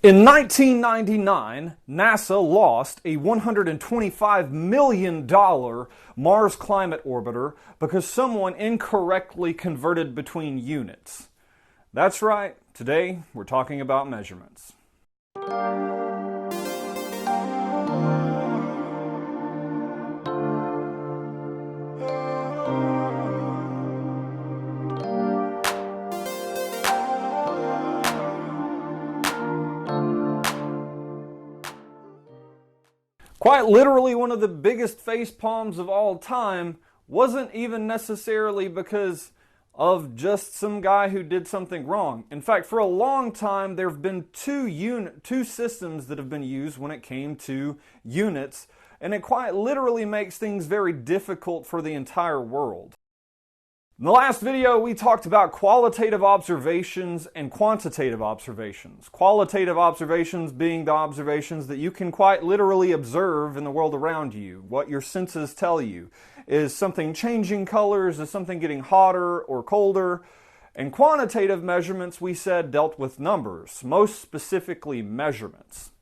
In 1999, NASA lost a $125 million Mars climate orbiter because someone incorrectly converted between units. That's right, today we're talking about measurements. Quite literally, one of the biggest face palms of all time wasn't even necessarily because of just some guy who did something wrong. In fact, for a long time, there have been two systems that have been used when it came to units, and it quite literally makes things very difficult for the entire world. In the last video, we talked about qualitative observations and quantitative observations. Qualitative observations being the observations that you can quite literally observe in the world around you. What your senses tell you. Is something changing colors? Is something getting hotter or colder? And quantitative measurements, we said, dealt with numbers, most specifically measurements.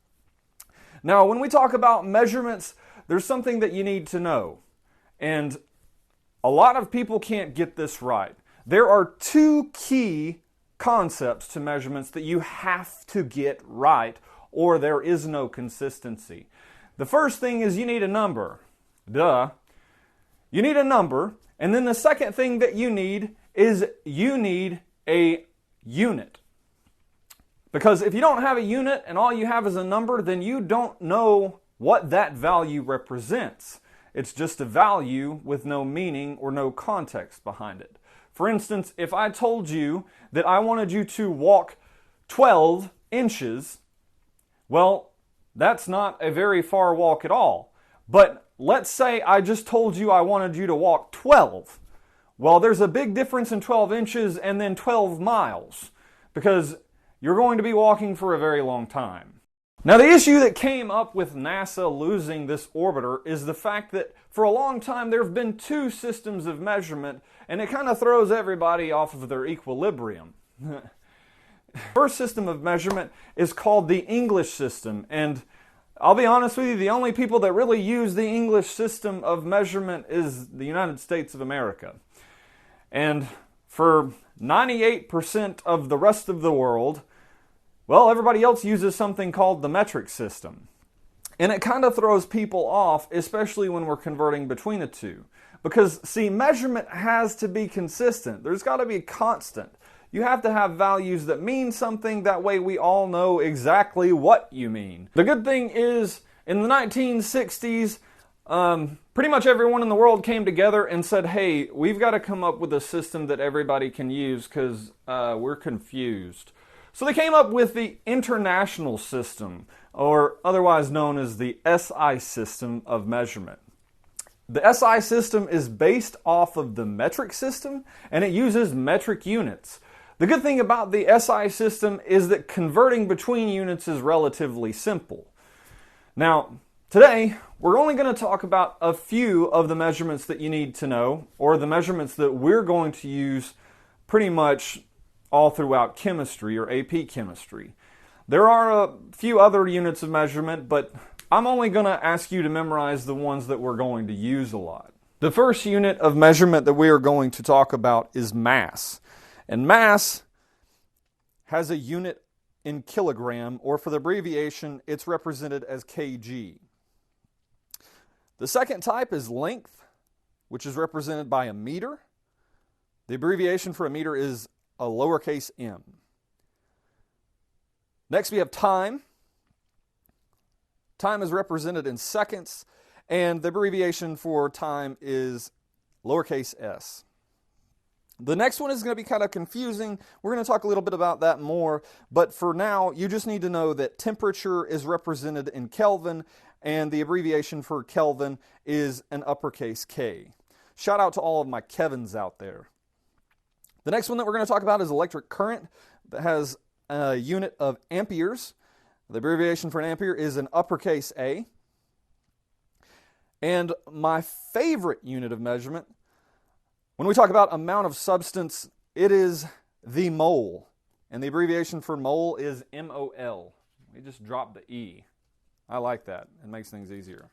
Now, when we talk about measurements, there's something that you need to know. And a lot of people can't get this right. There are two key concepts to measurements that you have to get right, or there is no consistency. The first thing is you need a number. Duh. You need a number, and then the second thing that you need is you need a unit. Because if you don't have a unit and all you have is a number, then you don't know what that value represents. It's just a value with no meaning or no context behind it. For instance, if I told you that I wanted you to walk 12 inches, well, that's not a very far walk at all. But let's say I just told you I wanted you to walk 12. Well, there's a big difference in 12 inches and then 12 miles, because you're going to be walking for a very long time. Now, the issue that came up with NASA losing this orbiter is the fact that for a long time there have been two systems of measurement, and it kind of throws everybody off of their equilibrium. First system of measurement is called the English system, and I'll be honest with you, the only people that really use the English system of measurement is the United States of America. And for 98% of the rest of the world, well, everybody else uses something called the metric system. And it kind of throws people off, especially when we're converting between the two. Because, see, measurement has to be consistent. There's got to be constant. You have to have values that mean something, that way we all know exactly what you mean. The good thing is, in the 1960s, pretty much everyone in the world came together and said, hey, we've got to come up with a system that everybody can use because we're confused. So they came up with the International System, or otherwise known as the SI system of measurement. The SI system is based off of the metric system, and it uses metric units. The good thing about the SI system is that converting between units is relatively simple. Now, today, we're only going to talk about a few of the measurements that you need to know, or the measurements that we're going to use pretty much all throughout chemistry or AP chemistry. There are a few other units of measurement, but I'm only going to ask you to memorize the ones that we're going to use a lot. The first unit of measurement that we are going to talk about is mass. And mass has a unit in kilogram, or for the abbreviation, it's represented as kg. The second type is length, which is represented by a meter. The abbreviation for a meter is a lowercase m. Next we have time. Time is represented in seconds, and the abbreviation for time is lowercase s. The next one is going to be kind of confusing. We're going to talk a little bit about that more, but for now, you just need to know that temperature is represented in Kelvin, and the abbreviation for Kelvin is an uppercase K. Shout out to all of my Kevins out there. The next one that we're going to talk about is electric current that has a unit of amperes. The abbreviation for an ampere is an uppercase A. And my favorite unit of measurement, when we talk about amount of substance, it is the mole. And the abbreviation for mole is MOL. We just drop the E. I like that. It makes things easier.